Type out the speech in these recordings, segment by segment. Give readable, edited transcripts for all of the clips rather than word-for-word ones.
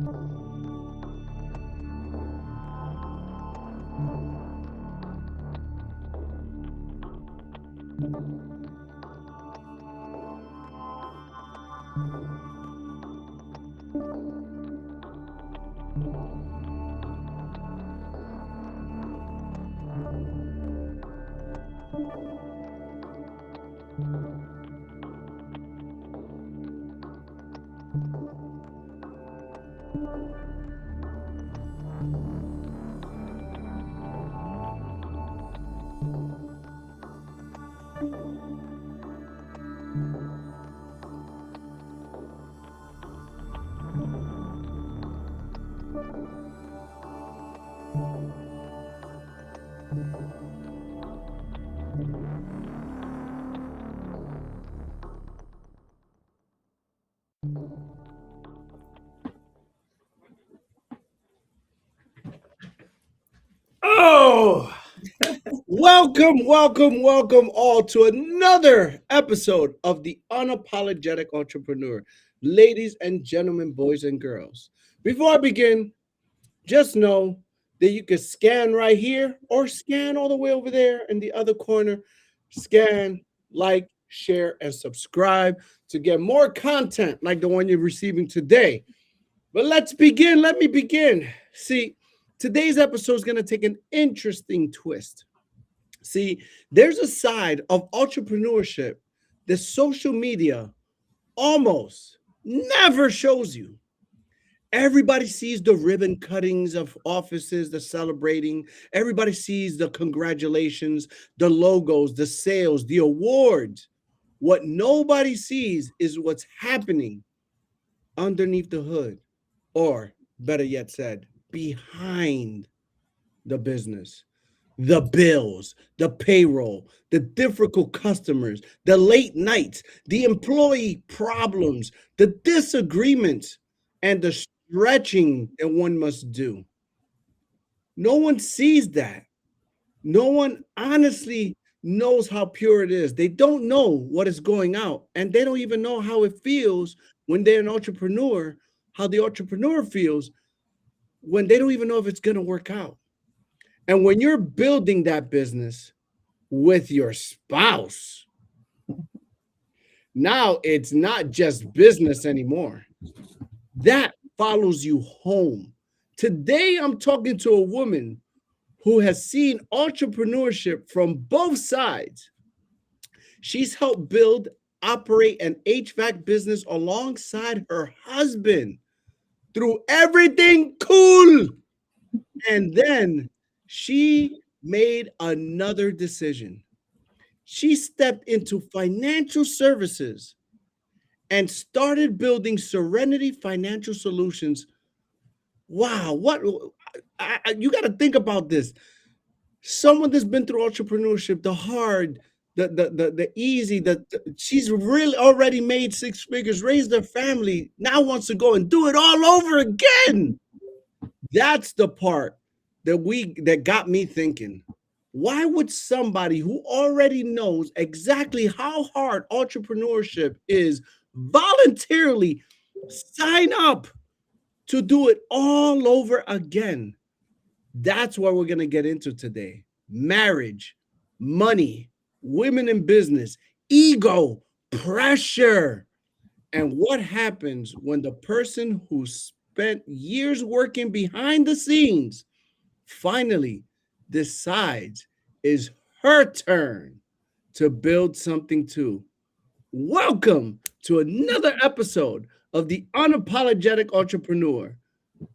Oh, welcome all to another episode of the Unapologetic Entrepreneur. Ladies and gentlemen, boys and girls, before I begin, just know that you can scan right here or scan all the way over there in the other corner. Scan, like, share, and subscribe to get more content like the one you're receiving today. But let's begin. Let me begin. See, today's episode is going to take an interesting twist. See, there's a side of entrepreneurship that social media almost never shows you. Everybody sees the ribbon cuttings of offices, the celebrating. Everybody sees the congratulations, the logos, the sales, the awards. What nobody sees is what's happening underneath the hood, or better yet said, behind the business. The bills, the payroll, the difficult customers, the late nights, the employee problems, the disagreements, and the stretching that one must do. No one sees that. No one honestly knows how pure it is. They don't know what is going out, and they don't even know how it feels when they're an entrepreneur, how the entrepreneur feels when they don't even know if it's going to work out. And when you're building that business with your spouse, now it's not just business anymore. That follows you home. Today, I'm talking to a woman who has seen entrepreneurship from both sides. She's helped build, operate an HVAC business alongside her husband through everything cool. And then she made another decision. She stepped into financial services and started building Serenity Financial Solutions. Wow, you got to think about this. Someone that's been through entrepreneurship, the hard, the easy, she's really already made six figures, raised her family, now wants to go and do it all over again. That's the part that got me thinking. Why would somebody who already knows exactly how hard entrepreneurship is voluntarily sign up to do it all over again? That's what we're going to get into today. Marriage, money, women in business, ego, pressure, and what happens when the person who spent years working behind the scenes finally decides it's her turn to build something too. Welcome to another episode of the Unapologetic Entrepreneur.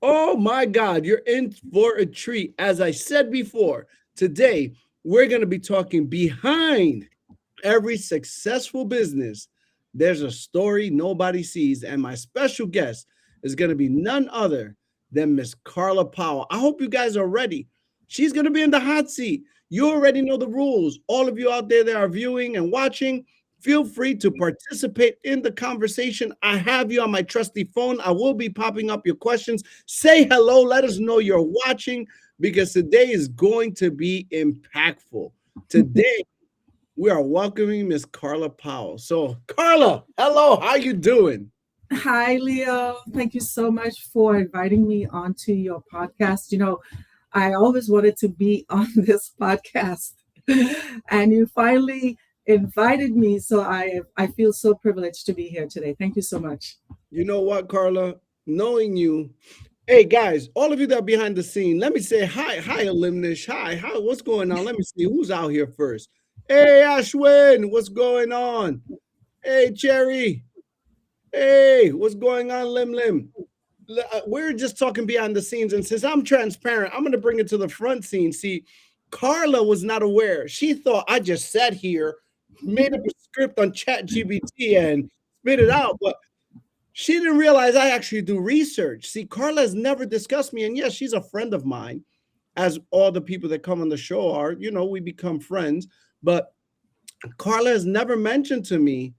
Oh my God, you're in for a treat. As I said before, today we're going to be talking behind every successful business. There's a story nobody sees, and my special guest is going to be none other than Miss Carla Powell. I hope you guys are ready. She's going to be in the hot seat. You already know the rules. All of you out there that are viewing and watching, feel free to participate in the conversation. I have you on my trusty phone. I will be popping up your questions. Say hello. Let us know you're watching, because today is going to be impactful. Today, we are welcoming Miss Carla Powell. So, Carla, hello. How you doing? Hi, Leo. Thank you so much for inviting me onto your podcast. I always wanted to be on this podcast, and you finally invited me. So I feel so privileged to be here today. Thank you so much. You know what, Carla? Knowing you, hey guys, all of you that are behind the scene, let me say hi, hi, Elimnish, hi, what's going on? Let me see who's out here first. Hey, Ashwin, what's going on? Hey, Cherry, hey, what's going on, Lim Lim? We're just talking behind the scenes, and since I'm transparent, I'm going to bring it to the front scene. See, Carla was not aware. She thought I just sat here, made up a script on Chat GBT, and spit it out, but she didn't realize I actually do research. See, Carla has never discussed me, and yes, she's a friend of mine, as all the people that come on the show are. We become friends, but Carla has never mentioned to me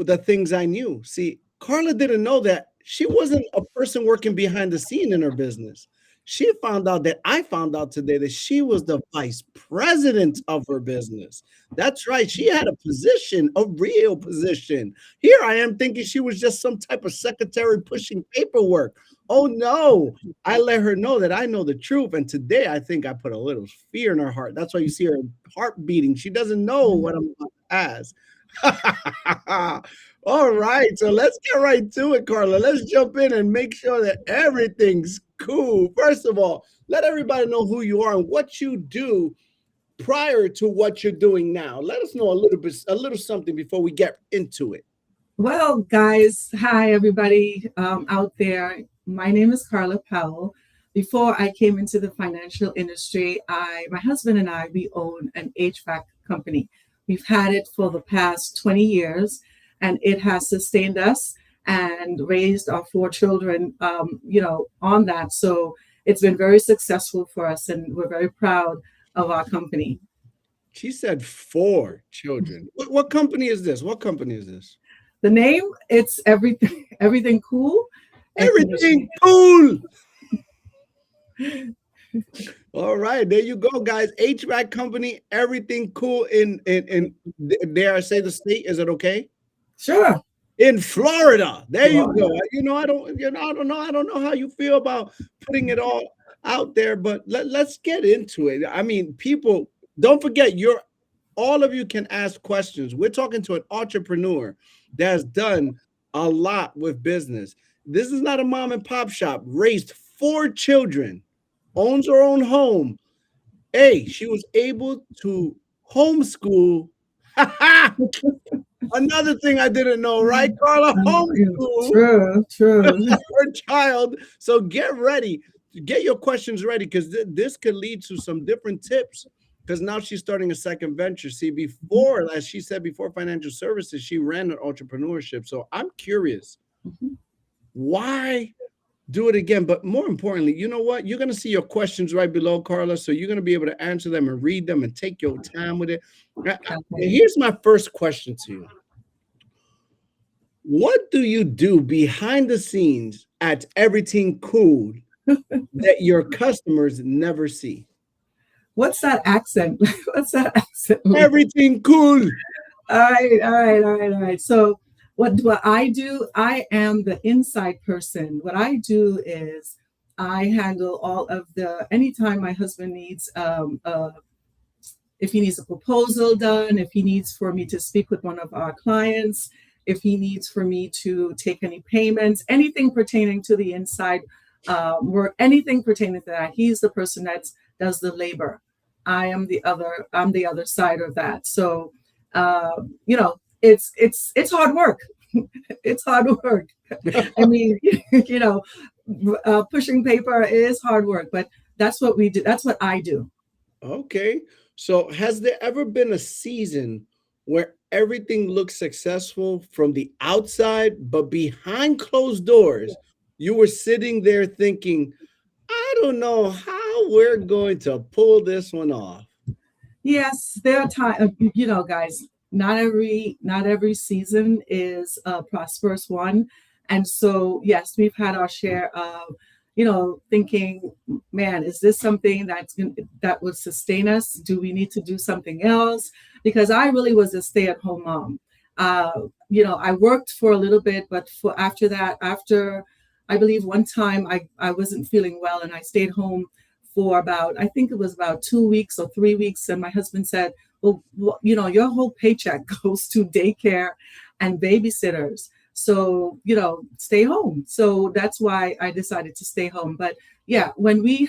the things I knew. See, Carla didn't know that she wasn't a person working behind the scene in her business. She found out that I found out today that she was the vice president of her business. That's right. She had a position, a real position. Here I am thinking she was just some type of secretary pushing paperwork. Oh no, I let her know that I know the truth. And today I think I put a little fear in her heart. That's why you see her heart beating. She doesn't know what I'm about to ask. All right, so let's get right to it, Carla. Let's jump in and make sure that everything's cool. First of all, let everybody know who you are and what you do prior to what you're doing now. Let us know a little something before we get into it. Well, guys, hi everybody out there. My name is Carla Powell. Before I came into the financial industry, my husband and I, we own an HVAC company. We've had it for the past 20 years, and it has sustained us and raised our four children, on that. So it's been very successful for us, and we're very proud of our company. She said four children. What company is this? What company is this? The name, it's everything, everything cool. Air Everything conditioning. cool. All right, there you go, guys. HVAC company, everything cool in dare I say the state? Is it okay? Sure. In Florida. There you go. Florida. I don't know how you feel about putting it all out there, but let's get into it. I mean, people, don't forget, you're all of you can ask questions. We're talking to an entrepreneur that has done a lot with business. This is not a mom and pop shop, raised four children, owns her own home. Hey, she was able to homeschool. Another thing I didn't know, right, Carla? Homeschool True, true. her child. So get ready. Get your questions ready because this could lead to some different tips. Because now she's starting a second venture. See, before, as she said, before financial services, she ran an entrepreneurship. So I'm curious, why do it again? But more importantly, you know what? You're going to see your questions right below, Carla. So you're going to be able to answer them and read them and take your time with it. Here's my first question to you. What do you do behind the scenes at Everything Cool that your customers never see? What's that accent? What's that accent? Everything cool. All right. So what I do, I am the inside person. What I do is I handle all of anytime my husband needs if he needs a proposal done, if he needs for me to speak with one of our clients, if he needs for me to take any payments, anything pertaining to the inside work, anything pertaining to that, he's the person that does the labor. I'm the other side of that. So it's hard work. It's hard work. I mean, pushing paper is hard work, but that's what we do. That's what I do. Okay. So has there ever been a season where everything looks successful from the outside, but behind closed doors, you were sitting there thinking, I don't know how we're going to pull this one off? Yes, there are times, guys, not every season is a prosperous one. And so, yes, we've had our share of, thinking, man, is this something that would sustain us? Do we need to do something else? Because I really was a stay-at-home mom. I worked for a little bit, but after I believe one time I wasn't feeling well and I stayed home for I think it was about 2 weeks or 3 weeks. And my husband said, well, your whole paycheck goes to daycare and babysitters. So, stay home. So that's why I decided to stay home. But yeah, when we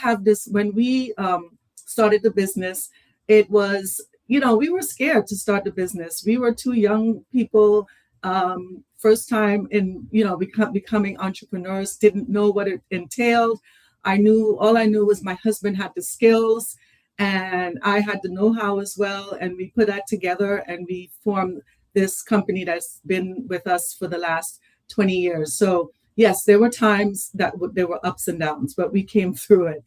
started the business, it was, we were scared to start the business. We were two young people, first time in, becoming entrepreneurs, didn't know what it entailed. All I knew was my husband had the skills and I had the know-how as well. And we put that together and we formed this company that's been with us for the last 20 years. So yes, there were times that there were ups and downs, but we came through it.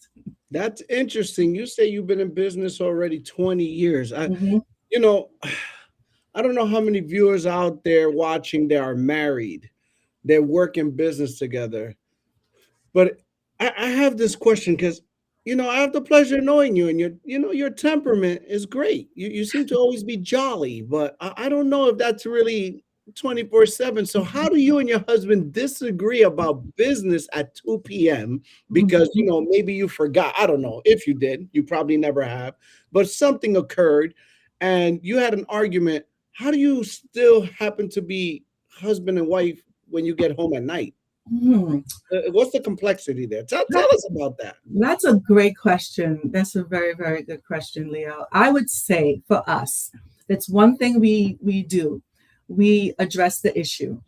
That's interesting. You say you've been in business already 20 years. Mhm. I don't know how many viewers out there watching that are married, they work in business together. But I have this question because, I have the pleasure of knowing you, and your temperament is great. You seem to always be jolly, but I don't know if that's really 24/7. So how do you and your husband disagree about business at 2 p.m.? Because, maybe you forgot. I don't know if you did. You probably never have, but something occurred and you had an argument. How do you still happen to be husband and wife when you get home at night? Mhm. What's the complexity there? Tell us about that. That's a great question. That's a very, very good question, Leo. I would say for us, that's one thing we do. We address the issue.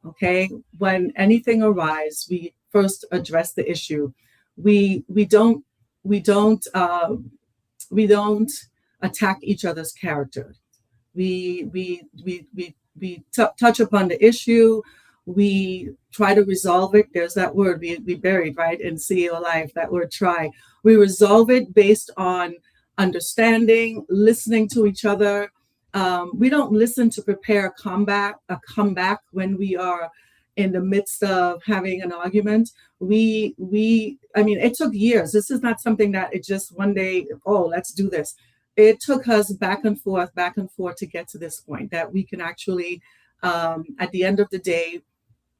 Okay. When anything arises, we first address the issue. We don't we don't we don't attack each other's character. We touch upon the issue. We try to resolve it. There's that word we buried, right, in CEO life, that word try. We resolve it based on understanding, listening to each other. We don't listen to prepare a comeback when we are in the midst of having an argument. I mean, it took years. This is not something that it just one day, oh, let's do this. It took us back and forth to get to this point that we can actually, at the end of the day,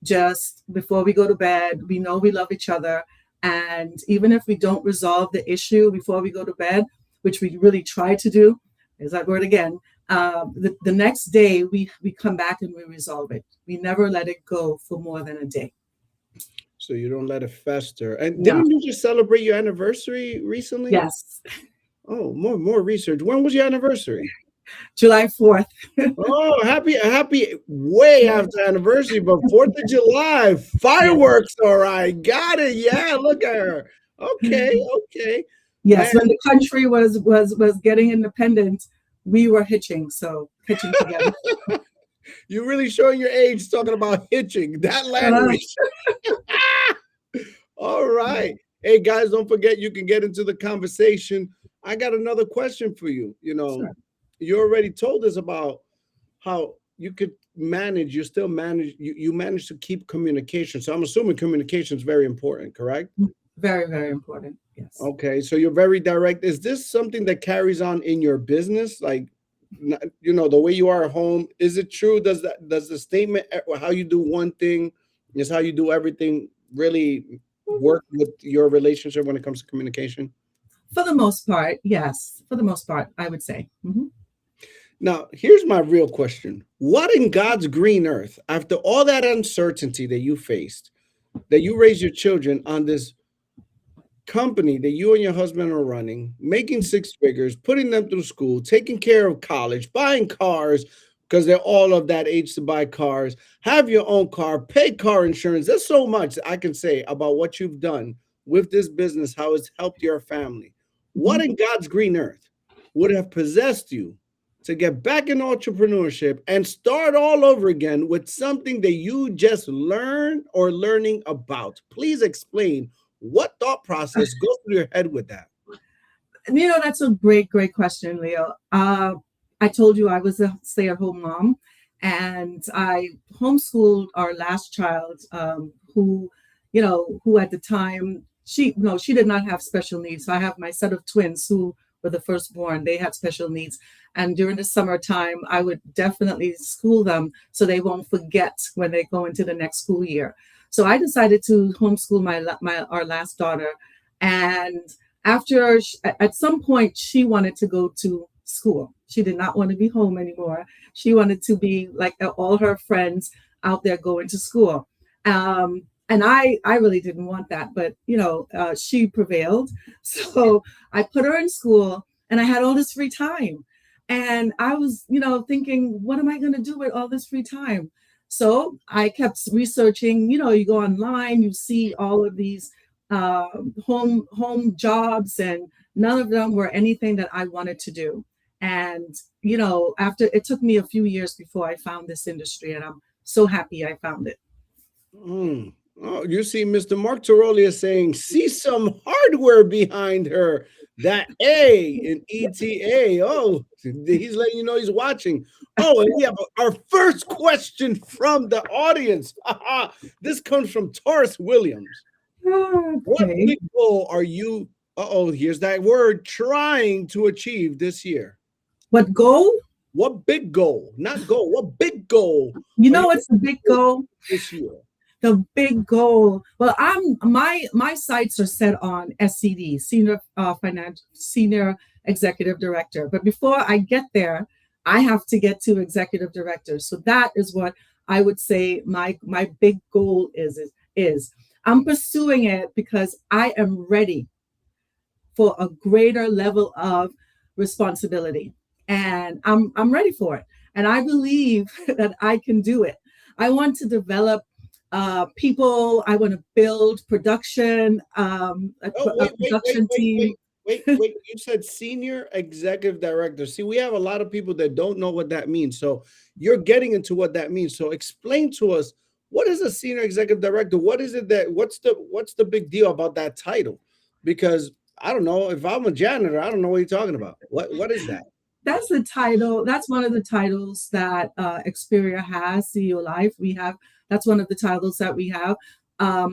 just before we go to bed, we know we love each other. And even if we don't resolve the issue before we go to bed, which we really try to do, is that word again, the next day we come back and we resolve it. We never let it go for more than a day. So you don't let it fester. And No. didn't you just celebrate your anniversary recently? Yes. Oh, more research. When was your anniversary? July 4th. Oh, happy way after anniversary, but 4th of July, fireworks. All right. Got it. Yeah, look at her. Okay. Yes, Man, when the country was getting independent, we were hitching together. you're really showing your age talking about hitching that language. All right. Hey guys, don't forget you can get into the conversation. I got another question for you. Sure. You already told us about how you could manage, you manage to keep communication. So I'm assuming communication is very important, correct? Very, very important. Yes. Okay, so you're very direct. Is this something that carries on in your business? Like, the way you are at home, is it true? Does the statement, how you do one thing is how you do everything, really work with your relationship when it comes to communication? For the most part, yes. For the most part, I would say. Mhm. Now, here's my real question. What in God's green earth, after all that uncertainty that you faced, that you raised your children on this company that you and your husband are running, making six figures, putting them through school, taking care of college, buying cars because they're all of that age to buy cars, have your own car, pay car insurance. There's so much I can say about what you've done with this business, how it's helped your family. What in God's green earth would have possessed you to get back in entrepreneurship and start all over again with something that you just learned or learning about? Please explain what thought process goes through your head with that. That's a great, great question, Leo. I told you I was a stay-at-home mom, and I homeschooled our last child, who at the time she did not have special needs. So I have my set of twins who with the firstborn. They had special needs. And during the summertime, I would definitely school them so they won't forget when they go into the next school year. So I decided to homeschool our last daughter. And at some point, she wanted to go to school. She did not want to be home anymore. She wanted to be like all her friends out there going to school. And I really didn't want that, but she prevailed. So I put her in school, and I had all this free time. And I was, thinking, what am I going to do with all this free time? So I kept researching. You go online, you see all of these home jobs, and none of them were anything that I wanted to do. And after it took me a few years before I found this industry, and I'm so happy I found it. Oh, you see, Mr. Mark Toroli is saying, see some hardware behind her. That A in ETA. Oh, he's letting you know he's watching. Oh, and we have our first question from the audience. This comes from Taurus Williams. Okay. What big goal are you, here's that word, trying to achieve this year? What goal? What big goal? Not goal. What big goal? What's the big goal this year? The big goal. Well, my sights are set on SED, Senior Executive Director. But before I get there, I have to get to Executive Director. So that is what I would say my big goal is. I'm pursuing it because I am ready for a greater level of responsibility, and I'm ready for it. And I believe that I can do it. I want to develop people. I want to build production, production team. Wait, you said Senior Executive Director. See, we have a lot of people that don't know what that means. So you're getting into what that means. So explain to us, what is a Senior Executive Director? What is it what's the big deal about that title? Because I don't know, if I'm a janitor, I don't know what you're talking about. What is that? That's the title. That's one of the titles that Xperia has, CEO Life. That's one of the titles that we have.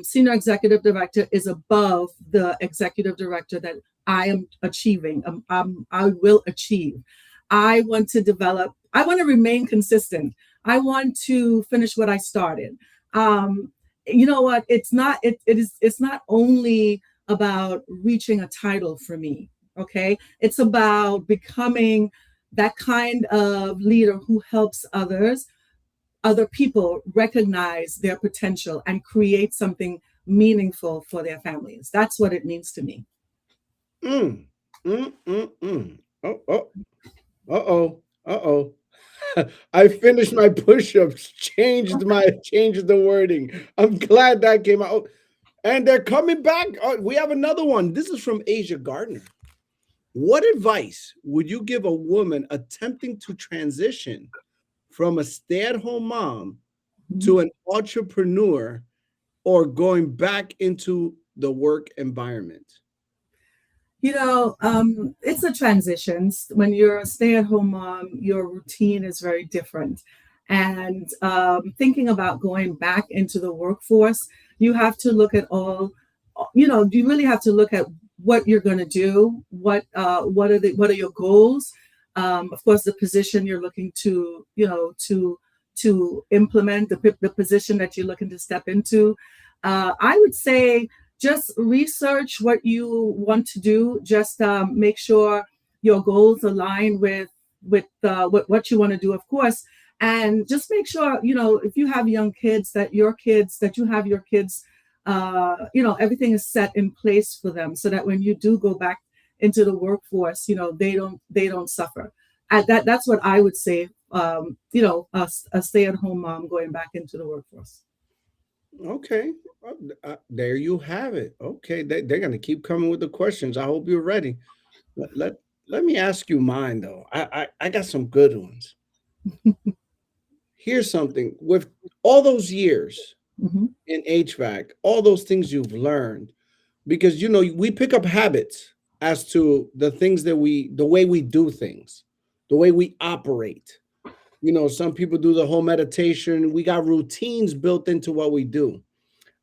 Senior Executive Director is above the Executive Director that I am achieving. I will achieve. I want to develop. I want to remain consistent. I want to finish what I started. You know what? It's not. It's not only about reaching a title for me. Okay, it's about becoming that kind of leader who helps other people recognize their potential and create something meaningful for their families. That's what it means to me. I finished my push-ups, changed the wording. I'm glad that came out. And they're coming back. We have another one. This is from Asia Gardner. What advice would you give a woman attempting to transition from a stay-at-home mom to an entrepreneur, or going back into the work environment? It's a transition. When you're a stay-at-home mom, your routine is very different. And thinking about going back into the workforce, you have to look at you really have to look at what you're going to do. What are your goals? Of course, the position you're looking to implement, the position that you're looking to step into. I would say just research what you want to do. Just make sure your goals align with what you want to do, of course. And just make sure, if you have young kids, that you have your kids, everything is set in place for them, so that when you do go back into the workforce, they don't suffer. That's what I would say. A stay-at-home mom going back into the workforce. Okay, there you have it. Okay, they're going to keep coming with the questions. I hope you're ready. Let me ask you mine, though. I got some good ones. Here's something. With all those years in HVAC, all those things you've learned, because we pick up habits as to the way we do things, the way we operate. Some people do the whole meditation. We got routines built into what we do.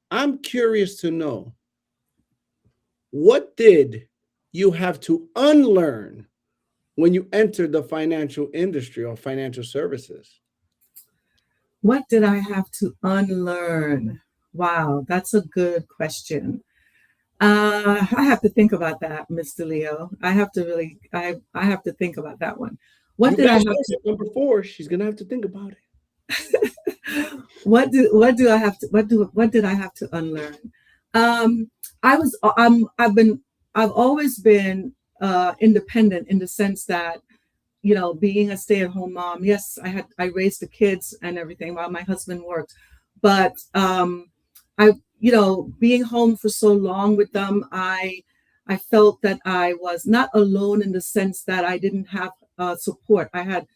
I'm curious to know, what did you have to unlearn when you enter the financial industry or financial services? What did I have to unlearn? Wow, that's a good question. I have to think about that, Mr. Leo. I have to think about that one. What You did I guys have heard to, it number 4. She's gonna have to think about it. what did I have to unlearn? Um, I've always been independent in the sense that, being a stay-at-home mom. Yes, I raised the kids and everything while my husband worked, but I, being home for so long with them, I felt that I was not alone in the sense that I didn't have support. I had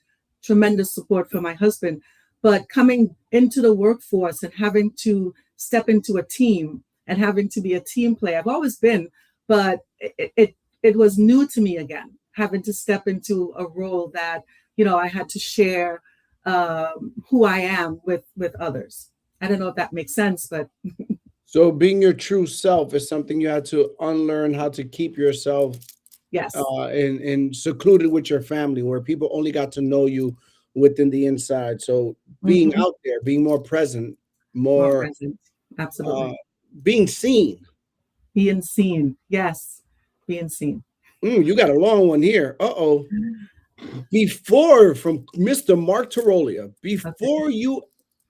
tremendous support from my husband, but coming into the workforce and having to step into a team and having to be a team player, I've always been, but it was new to me again, having to step into a role that, I had to share who I am with others. I don't know if that makes sense, but So being your true self is something you had to unlearn how to keep yourself yes, in secluded with your family, where people only got to know you within the inside. So being mhm, out there, being more present, more more present. uh, Absolutely. being seen. Being seen. Yes, being seen. You got a long one here. Uh-oh. Before, from Mr. Mark Tarolia, Okay. before you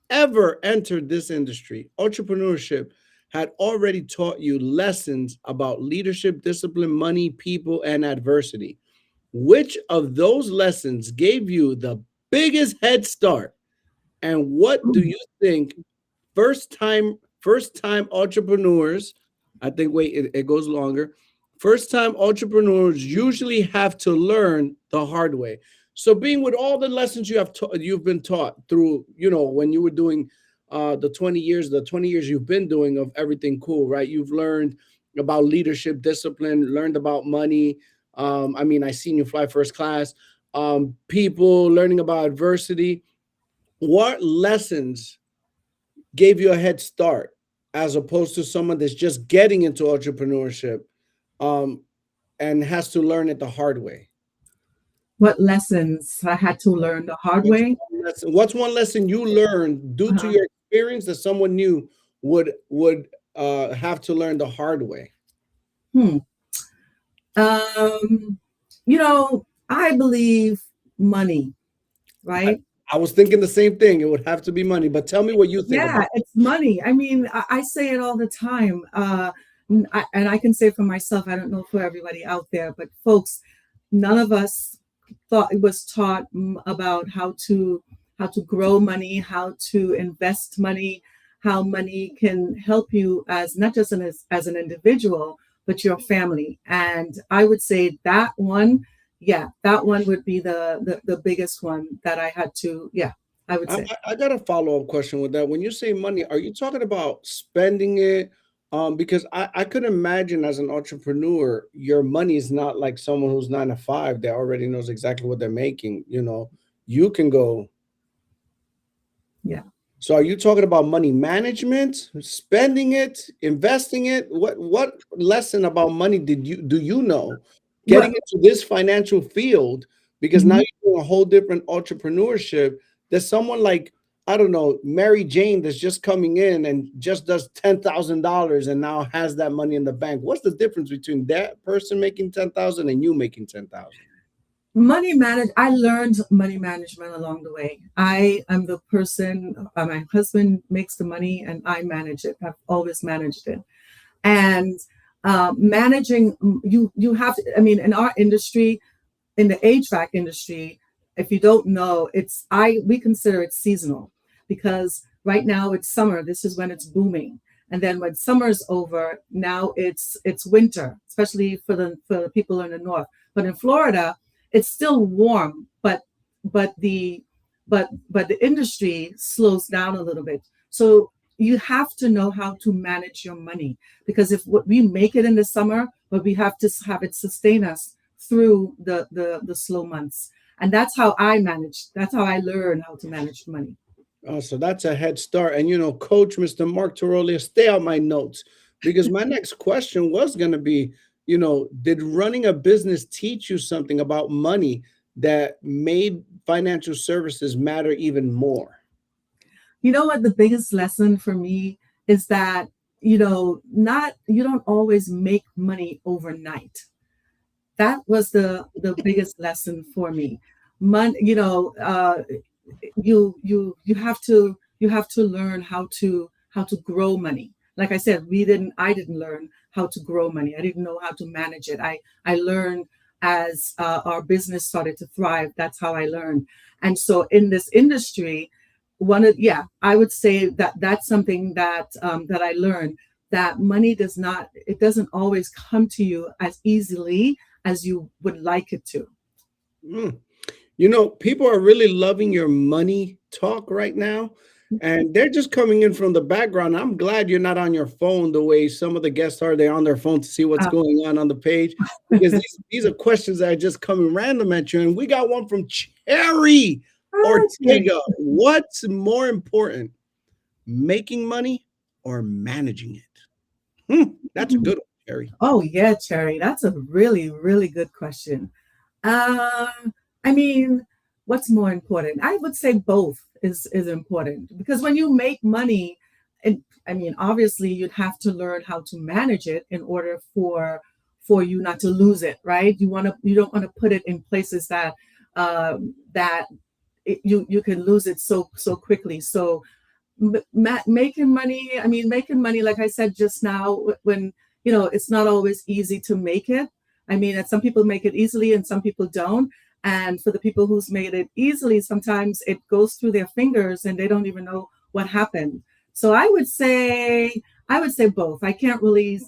ever entered this industry, entrepreneurship had already taught you lessons about leadership, discipline, money, people, and adversity. Which of those lessons gave you the biggest head start? And what do Mm. you think first time entrepreneurs, I think, wait, it goes longer. First time entrepreneurs usually have to learn the hard way. So being with all the lessons you've been taught through, when you were doing the 20 years you've been doing of everything cool, right? You've learned about leadership, discipline, learned about money. I mean, I seen you fly first class. People, learning about adversity. What lessons gave you a head start as opposed to someone that's just getting into entrepreneurship, um, and has to learn it the hard way? What lessons I had to learn the hard way? What's one lesson you learned due to Uh-huh. your experience that someone new would have to learn the hard way? Hmm. Um, I believe money, I, right? I was thinking the same thing. It would have to be money, but tell me what you think about Yeah, it's money. I mean, I say it all the time. And I can say for myself, I don't know for everybody out there, but folks, none of us thought it was taught about how to grow money, how to invest money, how money can help you as not just as an individual, but your family. And I would say that one, yeah, that one would be the biggest one that I had to, yeah, I would I, say. I got a follow-up question with that. When you say money, are you talking about spending it? Because I could imagine as an entrepreneur, your money is not like someone who's 9 to 5 that already knows exactly what they're making. You can go. Yeah. So are you talking about money management, spending it, investing it? What lesson about money do you know getting Well, into this financial field? Because now mhm. you're doing a whole different entrepreneurship. There's someone like, I don't know, Mary Jane that's just coming in and just does $10,000 and now has that money in the bank. What's the difference between that person making 10,000 and you making 10,000? I learned money management along the way. I am the person, my husband makes the money and I manage it. I've always managed it. And managing, you have to, I mean, in our industry, in the HVAC industry, if you don't know, we consider it seasonal because right now it's summer. This is when it's booming. And then when summer's over, now it's winter, especially for the people in the north. But in Florida, it's still warm, but the but the industry slows down a little bit. So you have to know how to manage your money because if we make it in the summer, but we have to have it sustain us through the slow months. And that's how I learn how to manage money. Oh, so that's a head start. And Coach Mr. Mark Tarolia, stay on my notes because my next question was going to be, did running a business teach you something about money that made financial services matter even more? You know what? The biggest lesson for me is that, not, you don't always make money overnight. That was the biggest lesson for me. Money, you have to learn how to grow money. Like I said, I didn't learn how to grow money. I didn't know how to manage it. I learned as our business started to thrive. That's how I learned. And so in this industry, I would say that that's something that I learned, that money doesn't always come to you as easily as you would like it to. Mm. People are really loving your money talk right now, and they're just coming in from the background. I'm glad you're not on your phone the way some of the guests are. They're on their phone to see what's Uh, going on the page, because these are questions that are just coming random at you. And we got one from Cherry Cherry. Ortega. What's more important, making money or managing it? That's a good one, Cherry. Oh yeah, Cherry. That's a really, really good question. I mean, what's more important? I would say both is important, because when you make money, and I mean, obviously, you'd have to learn how to manage it in order for you not to lose it, right? You don't want to put it in places that you can lose it so quickly. So making money, like I said just now, when it's not always easy to make it. I mean, and some people make it easily and some people don't. And for the people who's made it easily, sometimes it goes through their fingers and they don't even know what happened. So I would say both. I can't really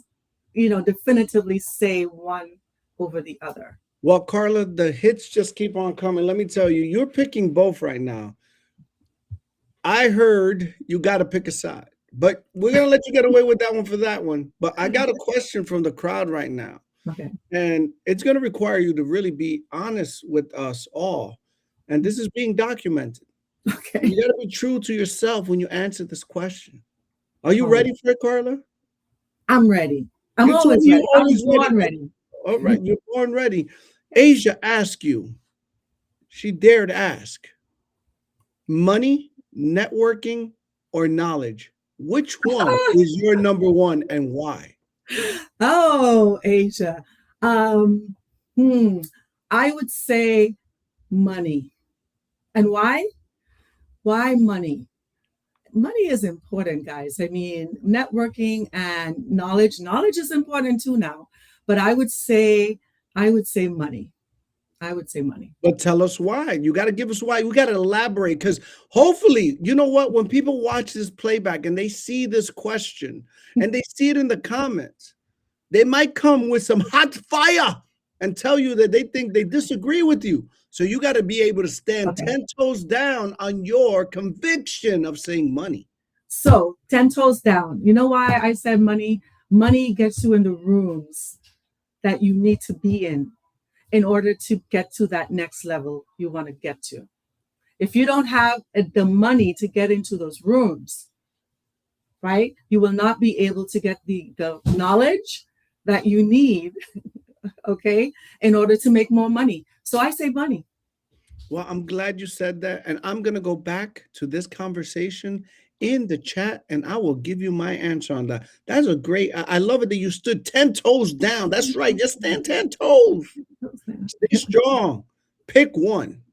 definitively say one over the other. Well, Carla, the hits just keep on coming. Let me tell you, you're picking both right now. I heard you got to pick a side, but we're going to let you get away with that one for that one. But I got a question from the crowd right now, Okay. and it's going to require you to really be honest with us all. And this is being documented. Okay. You got to be true to yourself when you answer this question. Are you All right. ready for it, Carla? I'm ready. I'm You told always me you ready. I'm always ready. born ready. All right, you're born ready. Asia asked you, she dared ask, money, networking, or knowledge? Which one is your number one and why? Oh, Asia. Um, hmm. I would say money. And why? Why money? Money is important, guys. I mean, networking and knowledge is important too now. But I would say money. I would say money. But tell us why. You got to give us why. We got to elaborate, because hopefully, you know what? When people watch this playback and they see this question and they see it in the comments, they might come with some hot fire and tell you that they think they disagree with you. So you got to be able to stand Okay. 10 toes down on your conviction of saying money. So 10 toes down. You know why I said money? Money gets you in the rooms that you need to be in order to get to that next level you want to get to. If you don't have the money to get into those rooms, right, you will not be able to get the knowledge that you need, okay, in order to make more money. So I say money. Well, I'm glad you said that. And I'm going to go back to this conversation in the chat and I will give you my answer on that. That's a great, I love it that you stood 10 toes down. That's right. Just stand 10 toes. Stay strong. Pick one.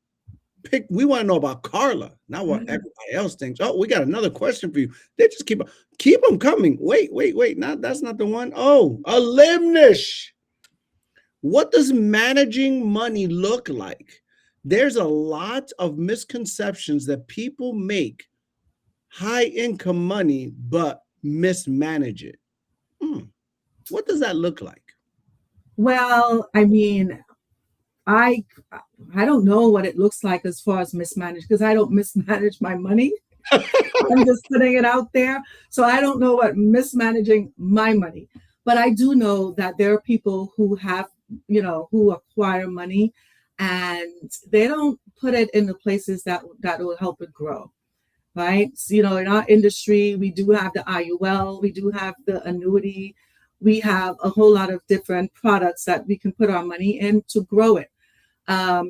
We want to know about Carla, not what everybody else thinks. Oh, we got another question for you. They just keep them coming. Wait. That's not the one. Oh, a limnish. What does managing money look like? There's a lot of misconceptions that people make high income money, but mismanage it. What does that look like? Well, I mean, I I don't know what it looks like as far as mismanaged, because I don't mismanage my money. I'm just putting it out there. So I don't know what mismanaging my money, but I do know that there are people who have, who acquire money and they don't put it in the places that will help it grow. Right. So, in our industry, we do have the IUL, we do have the annuity, we have a whole lot of different products that we can put our money in to grow it.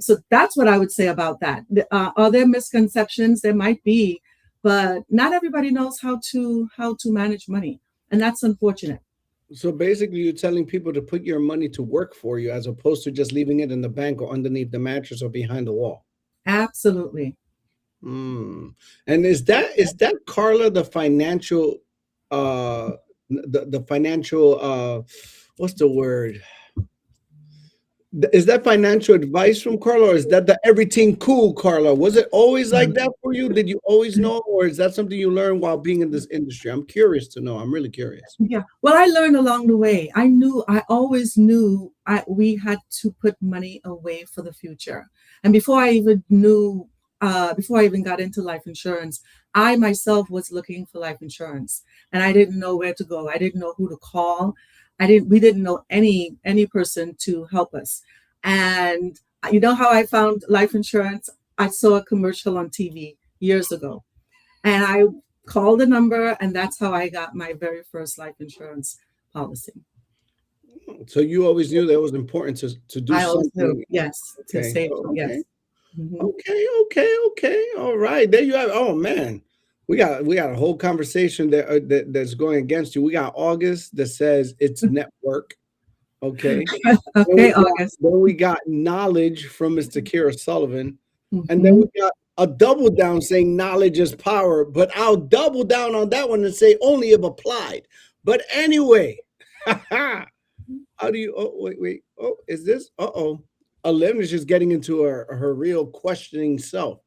So that's what I would say about that. Are there misconceptions? There might be, but not everybody knows how to manage money, and that's unfortunate. So basically, you're telling people to put your money to work for you as opposed to just leaving it in the bank or underneath the mattress or behind the wall. Absolutely. Mm. And is that Carla the financial the financial what's the word? Is that financial advice from Carla, or is that the everything cool Carla? Was it always like that for you? Did you always know, or is that something you learned while being in this industry? I'm curious to know. I'm really curious. Yeah. Well, I learned along the way. I always knew we had to put money away for the future. And before I even got into life insurance, I myself was looking for life insurance, and I didn't know where to go. I didn't know who to call. We didn't know any person to help us. And you know how I found life insurance? I saw a commercial on TV years ago, and I called the number, and that's how I got my very first life insurance policy. So you always knew that it was important to do I always knew, something. yes, to Okay. save. Oh, Yes. okay. Mhm. Okay. All right. There you have. Oh man, we got a whole conversation that's going against you. We got August that says it's network. Okay. Then we Okay, got, August. then we got knowledge from Mr. Kira Sullivan, and then Mhm. we got a double down saying knowledge is power. But I'll double down on that one and say only if applied. But anyway, how do you? Oh wait. Oh, is this? Uh-oh. Alem is just getting into her real questioning self.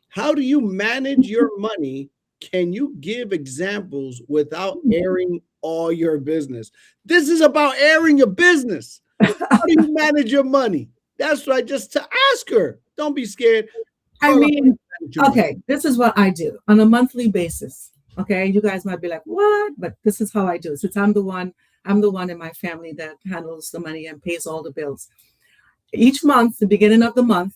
How do you manage your money? Can you give examples without airing all your business? This is about airing your business. How do you manage your money? That's right. Just to ask her. Don't be scared. I Carla, how do you mean, manage your money? okay, this is what I do on a monthly basis. Okay, you guys might be like, "What?" But this is how I do it. Since I'm the one in my family that handles the money and pays all the bills. Each month, the beginning of the month,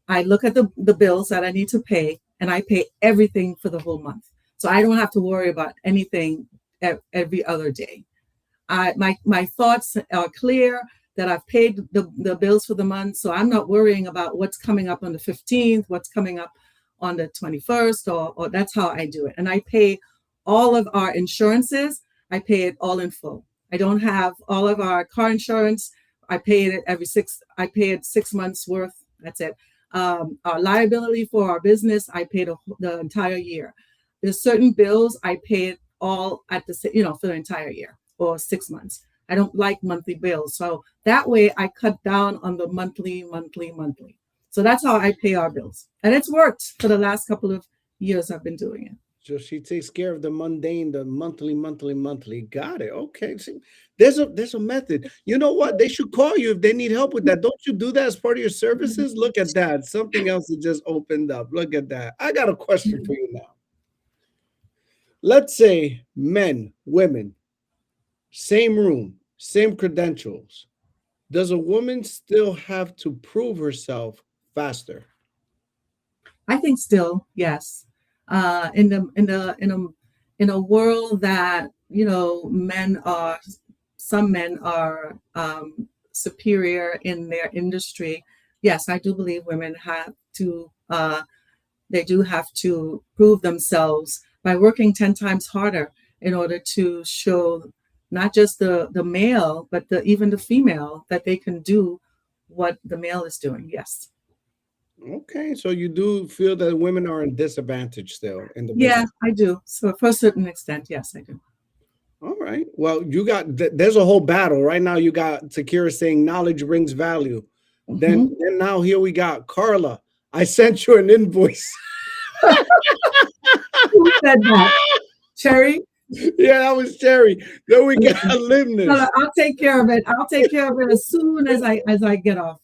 I look at the bills that I need to pay, and I pay everything for the whole month. So I don't have to worry about anything every other day. My thoughts are clear that I've paid the bills for the month. So I'm not worrying about what's coming up on the 15th, what's coming up on the 21st, or that's how I do it. And I pay all of our insurances, I pay it all in full. I don't have all of our car insurance. I pay it 6 months worth. That's it. Our liability for our business, I pay the entire year. There's certain bills I pay it all for the entire year or 6 months. I don't like monthly bills. So that way I cut down on the monthly. So that's how I pay our bills. And it's worked for the last couple of years I've been doing it. So she takes care of the mundane, the monthly. Got it. Okay. See, there's a method. You know what? They should call you if they need help with that. Don't you do that as part of your services? Look at that. Something else that just opened up. Look at that. I got a question for you now. Let's say men, women, same room, same credentials. Does a woman still have to prove herself faster? I think still, yes. In a world that some men are superior in their industry. Yes, I do believe women have to. They do have to prove themselves by working 10 times harder in order to show not just the male, but even the female that they can do what the male is doing. Yes. Okay, so you do feel that women are in disadvantage still in the Yeah, business. I do. So for a certain extent, yes, I do. All right. Well, there's a whole battle right now. You got Takira saying knowledge brings value. Then, Mhm. then now here we got Carla. I sent you an invoice. Who said that? Cherry? Yeah, that was Cherry. Then we got No, Limnus. I'll take care of it. I'll take care of it as soon as I get off.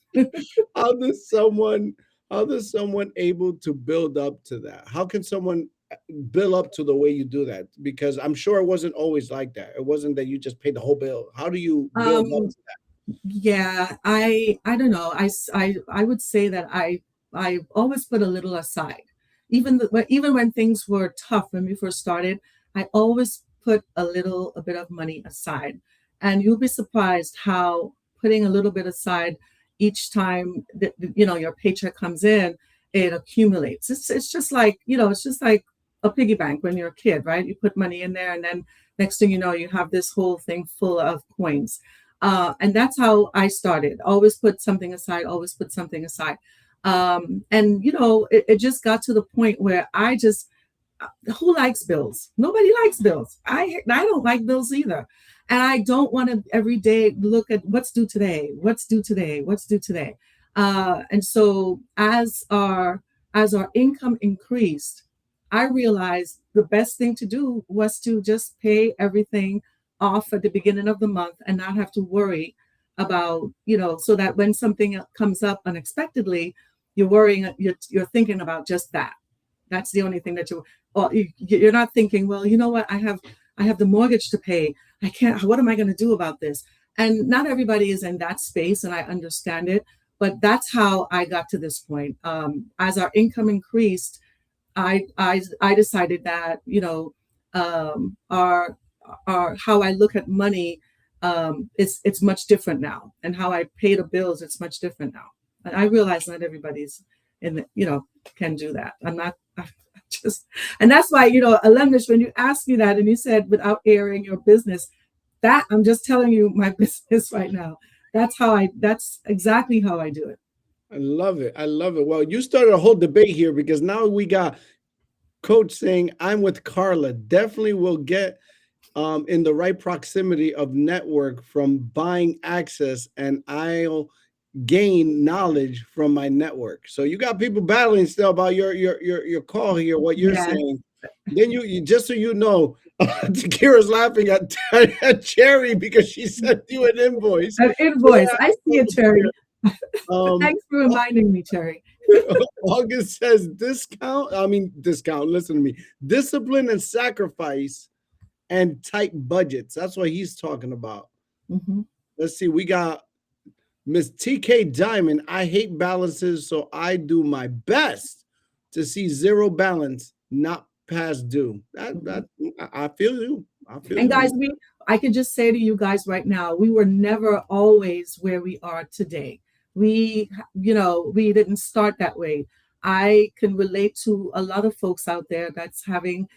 How does someone how does someone able to build up to that? How can someone build up to the way you do that? Because I'm sure it wasn't always like that. It wasn't that you just paid the whole bill. How do you build up Um, to that? yeah, I don't know. I would say that I always put a little aside. Even when things were tough when we first started, I always put a bit of money aside. And you'll be surprised how putting a little bit aside each time that your paycheck comes in, it accumulates. It's just like, it's just like a piggy bank when you're a kid, right? You put money in there, and then next thing you know, you have this whole thing full of coins. And that's how I started. Always put something aside, always put something aside. And it just got to the point where who likes bills? Nobody likes bills. I don't like bills either. And I don't want to every day look at what's due today, what's due today, what's due today. And so as our income increased, I realized the best thing to do was to just pay everything off at the beginning of the month and not have to worry about, so that when something comes up unexpectedly, you're thinking about just that. That's the only thing that you're not thinking, well, you know what, I have the mortgage to pay. I can't, what am I going to do about this? And not everybody is in that space, and I understand it, but that's how I got to this point. As our income increased, I decided that, our how I look at money, it's much different now, and how I pay the bills, it's much different now. And I realize not everybody's can do that. And that's why, Alumnish, when you asked me that and you said without airing your business, that I'm just telling you my business right now. That's exactly how I do it. I love it. I love it. Well, you started a whole debate here, because now we got Coach saying, I'm with Carla. Definitely will get in the right proximity of network from buying access, and I'll gain knowledge from my network. So you got people battling still about your call here, what you're saying. Then you just so you know, Takira's laughing at Cherry because she sent you an invoice. An invoice. I see it, Cherry. Thanks for reminding me, Cherry. August says discount. Listen to me. Discipline and sacrifice and tight budgets. That's what he's talking about. Mm-hmm. Let's see. We got Miss TK Diamond. I hate balances, so I do my best to see zero balance, not past due. I feel you. And guys, I can just say to you guys right now, we were never always where we are today. We didn't start that way. I can relate to a lot of folks out there that's having,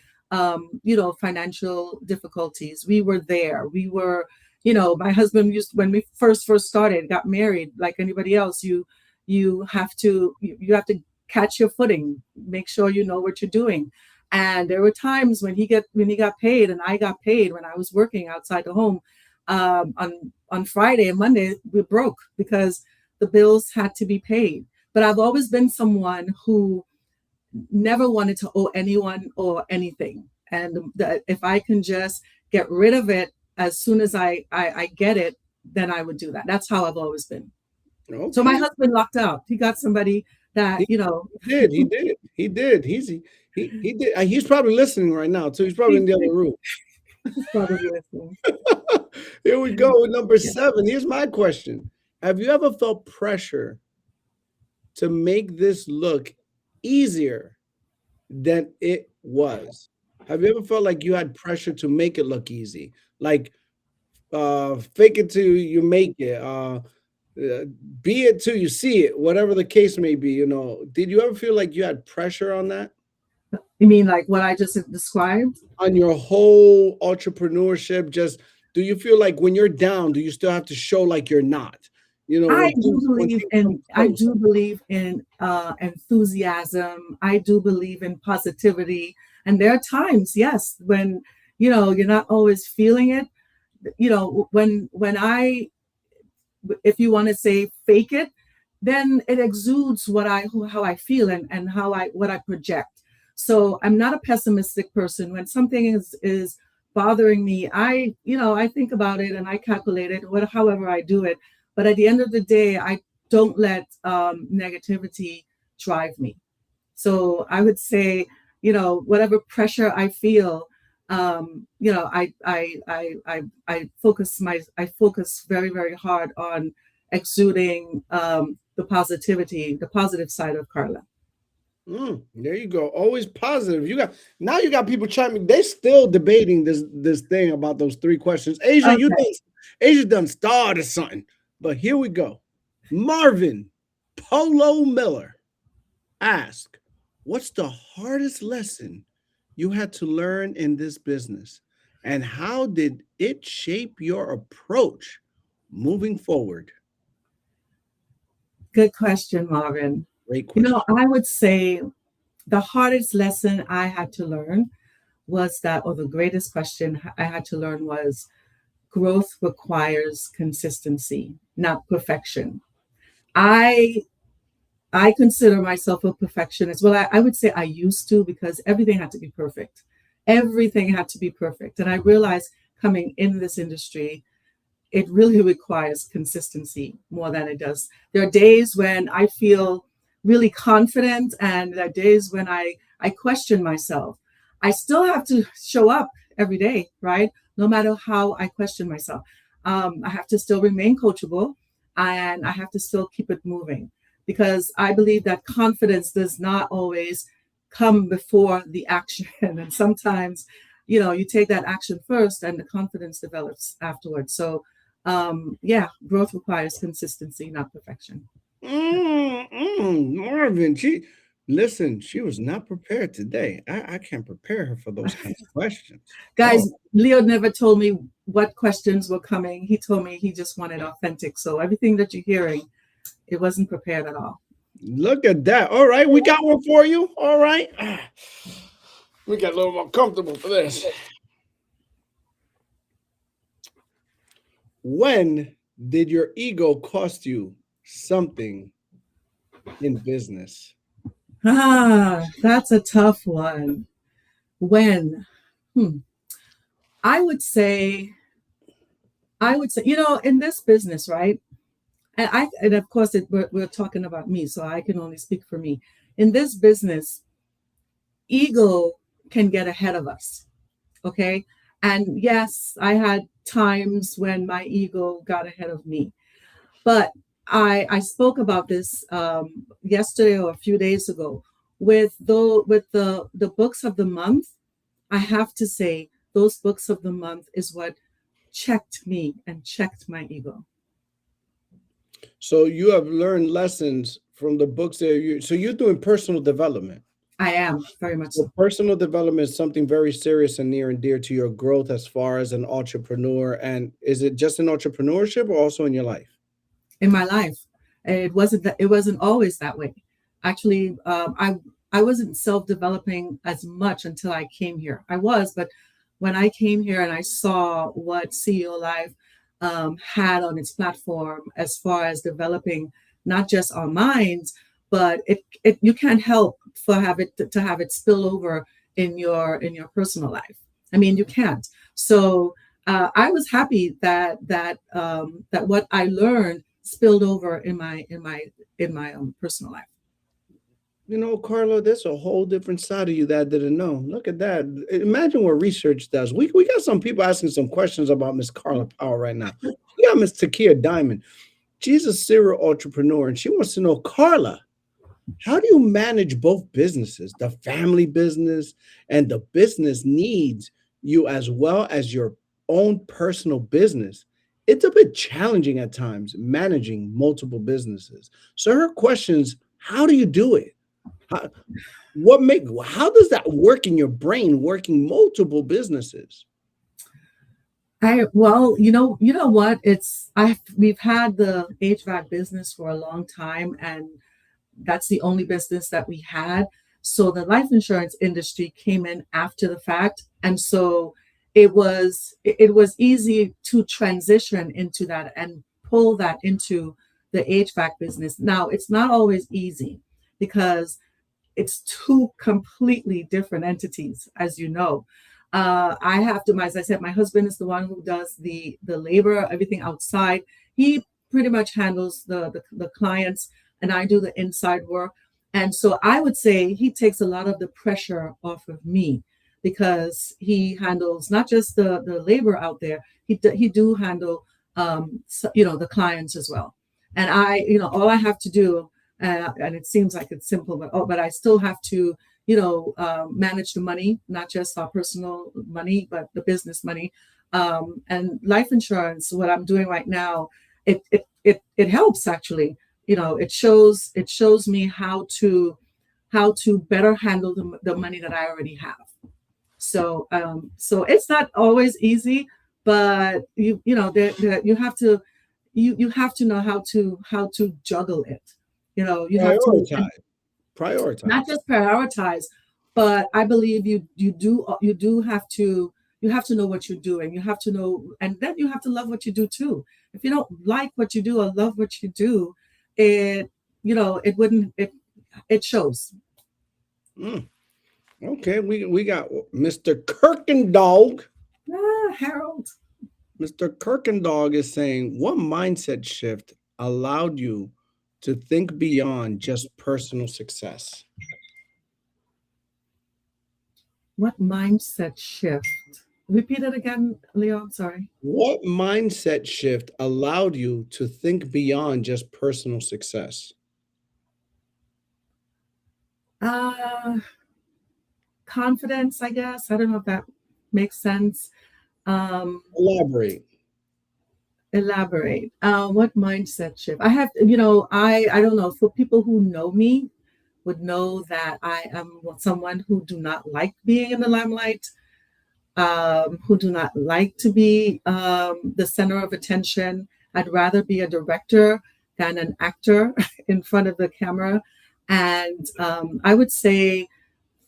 financial difficulties. We were there. We were, my husband when we first started, got married, like anybody else, you have to catch your footing, make sure you know what you're doing. And there were times when he got paid and I got paid when I was working outside the home, on Friday and Monday, we broke because the bills had to be paid. But I've always been someone who never wanted to owe anyone or anything. And if I can just get rid of it as soon as I get it, then I would do that. That's how I've always been. Okay. So my husband lucked out. He got somebody that, He did. He did. He's probably listening right now, too. He's probably in the other room. He's probably listening. Here we go with number 7. Here's my question. Have you ever felt pressure to make this look easier than it was? Have you ever felt like you had pressure to make it look easy? Like fake it till you make it, be it till you see it, whatever the case may be, Did you ever feel like you had pressure on that? You mean like what I just described? On your whole entrepreneurship, do you feel like when you're down, do you still have to show like you're not? I do believe in enthusiasm. I do believe in positivity. And there are times, yes, when, you're not always feeling it. If you want to say fake it, then it exudes how I feel and what I project. So I'm not a pessimistic person. When something is bothering me, I think about it and I calculate it, however I do it. But at the end of the day, I don't let negativity drive me. So I would say, whatever pressure I feel, I focus very, very hard on exuding the positive side of Carla. There you go. Always positive. You got people chiming. They still debating this thing about those 3 questions. Asia, okay. Asia done started something. But here we go. Marvin Polo Miller ask, what's the hardest lesson you had to learn in this business? And how did it shape your approach moving forward? Good question, Marvin. Great You know, question. I would say the hardest lesson I had to learn was that, or the greatest question I had to learn was growth requires consistency, not perfection. I I consider myself a perfectionist. Well, I would say I used to because everything had to be perfect. Everything had to be perfect. And I realized coming in this industry, it really requires consistency more than it does. There are days when I feel really confident, and there are days when I question myself. I still have to show up every day, right? No matter how I question myself. I have to still remain coachable, and I have to still keep it moving because I believe that confidence does not always come before the action. And sometimes, you take that action first and the confidence develops afterwards. So yeah, growth requires consistency, not perfection. Marvin, she was not prepared today. I can't prepare her for those kind of questions. Oh, Guys, Leo never told me what questions were coming. He told me he just wanted authentic. So everything that you're hearing, it wasn't prepared at all. look at that. All right, we got one for you. All right. We got a little more comfortable for this. When did your ego cost you something in business? That's a tough one. When? Hmm. I would say, in this business, right? And of course, we're talking about me, so I can only speak for me. In this business, ego can get ahead of us. Okay. And yes, I had times when my ego got ahead of me. But I spoke about this yesterday or a few days ago with the books of the month. I have to say those books of the month is what checked me and checked my ego. So you have learned lessons from the books that so you're doing personal development. I am very much So so personal development is something very serious and near and dear to your growth as far as an entrepreneur. And is it just in entrepreneurship or also in your life? in my life. It wasn't always that way. Actually, I wasn't self-developing as much until I came here. I was, but when I came here and I saw what CEO Live had on its platform as far as developing not just our minds, but it you can't help for have it to have it spill over in your personal life. I mean, you can't. So I was happy that what I learned spilled over in my personal life. You know, Carla, there's a whole different side of you that I didn't know. Look at that. Imagine what research does. We got some people asking some questions about Miss Carla Power right now. We got Miss Takia Diamond. She's a serial entrepreneur, and she wants to know, Carla, how do you manage both businesses, the family business and the business needs you as well as your own personal business? It's a bit challenging at times managing multiple businesses. So her questions, how do you do it? How, how does that work in your brain working multiple businesses? Well, you know what? We've had the HVAC business for a long time, and that's the only business that we had. So the life insurance industry came in after the fact, and so it was easy to transition into that and pull that into the HVAC business. Now it's not always easy because it's two completely different entities, as you know. I have to, as I said, my husband is the one who does the labor, everything outside. He pretty much handles the clients, and I do the inside work. And so I would say he takes a lot of the pressure off of me because he handles not just the labor out there. He do handle the clients as well. And all I have to do, and it seems like it's simple, but I still have to manage the money, not just our personal money, but the business money. And life insurance, what I'm doing right now, it helps actually. It shows me how to better handle the money that I already have. So it's not always easy, but you have to you have to know how to juggle it. You have to, and Prioritize. not Prioritize. just prioritize, but I believe you do have to know what you're doing. You have to know, and then you have to love what you do too. If you don't like what you do or love what you do, it wouldn't it shows. Mm. Okay, we got Mr. Kirkendog. Harold. Mr. Kirkendog is saying, what mindset shift allowed you to think beyond just personal success? What mindset shift? Repeat it again, Leo. I'm sorry. What mindset shift allowed you to think beyond just personal success? Uh, Confidence, I guess. I don't know if that makes sense. Um, Elaborate. Elaborate. What mindset shift? I don't know. For people who know me, would know that I am someone who do not like being in the limelight, who do not like to be the center of attention. I'd rather be a director than an actor in front of the camera. And I would say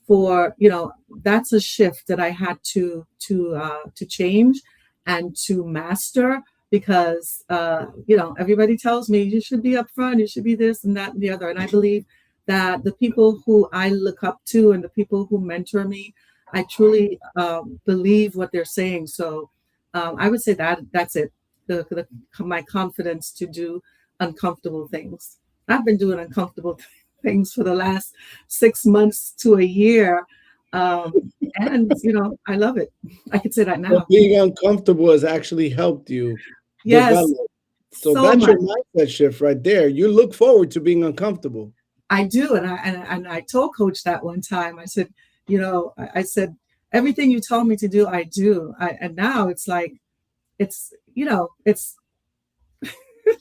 for that's a shift that I had to change and to master, because everybody tells me you should be up front, you should be this and that and the other, and I believe that the people who I look up to and the people who mentor me, I truly believe what they're saying. So I would say that's it. My confidence to do uncomfortable things. I've been doing uncomfortable things for the last 6 months to a year. And I love it. I could say that So now. being uncomfortable has actually helped you Yes, develop. So so that's much. your mindset shift right there. You look forward to being uncomfortable. I do. And I told Coach that one time. I said, I said, everything you told me to do, I do. And now it's like, it's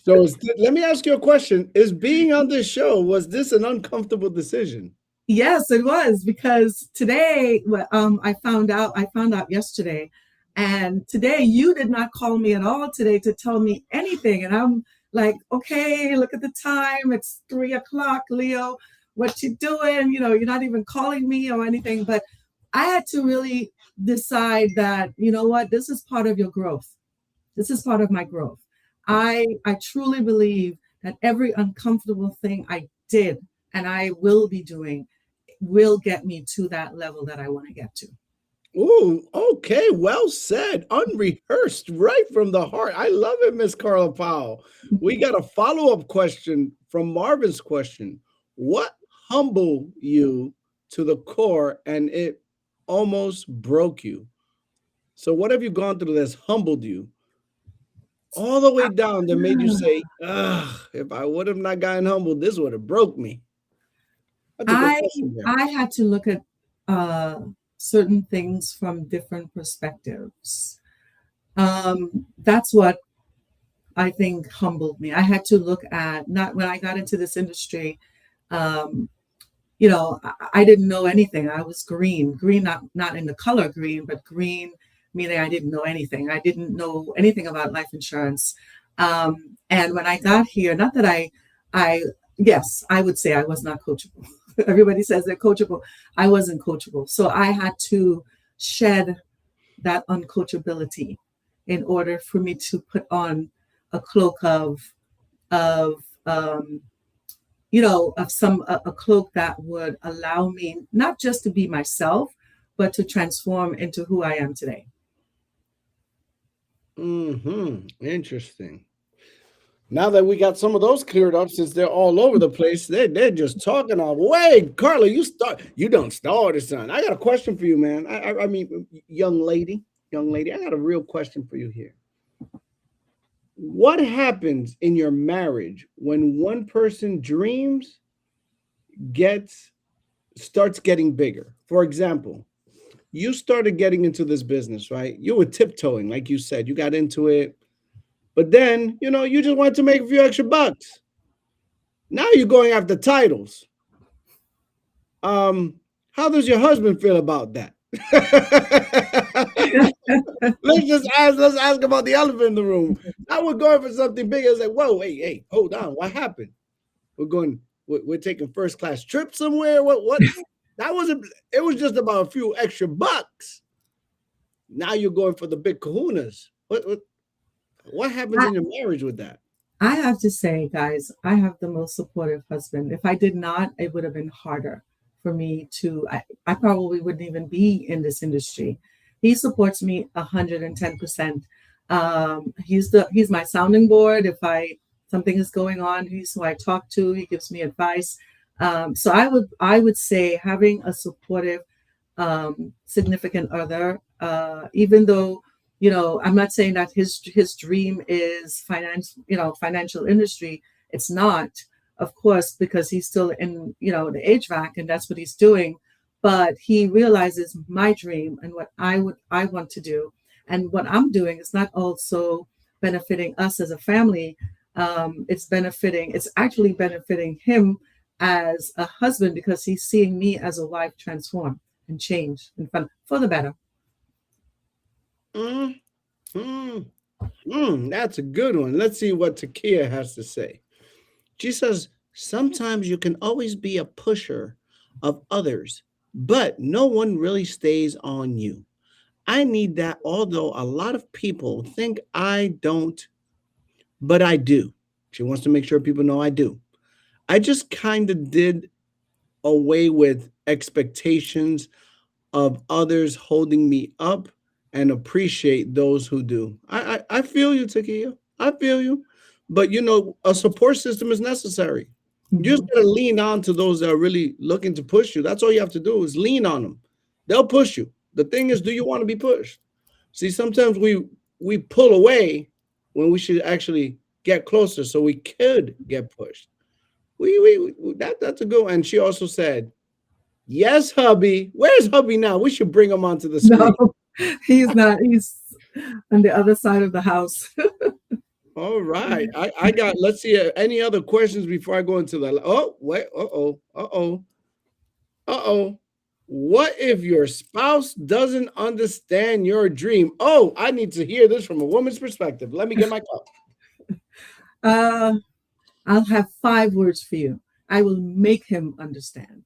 So let me ask you a question. Is being on this show, was this an uncomfortable decision? yes, it was, because today, I found out yesterday, and today you did not call me at all today to tell me anything, and I'm like, okay, look at the time, it's 3 o'clock, Leo, what you doing? You're not even calling me or anything, but I had to really decide that, what, this is part of your growth. This is part of my growth. I truly believe that every uncomfortable thing I did and I will be doing will get me to that level that I want to get to. Ooh, okay, well said. Unrehearsed, right from the heart. I love it, Miss Carla Powell. We got a follow-up question from Marvin's question. What humbled you to the core and it almost broke you? So what have you gone through that's humbled you all the way down that made you say, ugh, if I would have not gotten humbled, this would have broke me? That's a good I question there. I had to look at uh, certain things from different perspectives. That's what I think humbled me. I had to look at, not when I got into this industry. Um, I didn't know anything. I was green, not in the color green, but green meaning I didn't know anything. I didn't know anything about life insurance. And when I got here, not that I, yes, I would say I was not coachable. Everybody says they're coachable. I wasn't coachable. So I had to shed that uncoachability in order for me to put on a cloak of a cloak that would allow me not just to be myself, but to transform into who I am today. Interesting. Now that we got some of those cleared up, since they're all over the place, they're just talking on. Wait, Carla, you don't start it, son. I got a question for you, man. I mean, young lady, I got a real question for you here. What happens in your marriage when one person dreams, gets starts getting bigger. For example, you started getting into this business, right? You were tiptoeing, like you said, you got into it, but then, you just wanted to make a few extra bucks. Now you're going after titles. How does your husband feel about that? Let's ask about the elephant in the room. Now we're going for something bigger. It's like, whoa, hey, hold on, what happened? We're taking first class trip somewhere. What? That wasn't. It was just about a few extra bucks. Now you're going for the big kahunas. What happens in your marriage with that? I have to say, guys, I have the most supportive husband. If I did not, it would have been harder for me to, I probably wouldn't even be in this industry. He supports me 110%. He's my sounding board. If something is going on, he's who I talk to. He gives me advice. So I would say having a supportive significant other, even though, I'm not saying that his dream is financial industry. It's not, of course, because he's still in, the HVAC and that's what he's doing. But he realizes my dream and what I want to do. And what I'm doing is not also benefiting us as a family. It's actually benefiting him as a husband because he's seeing me as a wife transform and change and for the better. That's a good one. Let's see what Takia has to say. She says, sometimes you can always be a pusher of others, but no one really stays on you. I need that, although a lot of people think I don't, but I do. She wants to make sure people know I do. I just kind of did away with expectations of others holding me up and appreciate those who do. I feel you, Takia. I feel you. But a support system is necessary. You just gotta lean on to those that are really looking to push you. That's all you have to do is lean on them. They'll push you. The thing is, do you want to be pushed? See, sometimes we pull away when we should actually get closer so we could get pushed. That's a good one. And she also said, yes, hubby. Where's hubby now? We should bring him onto the screen. No, he's not. He's on the other side of the house. All right. Let's see any other questions before I go into the, oh, wait. What if your spouse doesn't understand your dream? Oh, I need to hear this from a woman's perspective. Let me get my cup. I'll have 5 words for you. I will make him understand.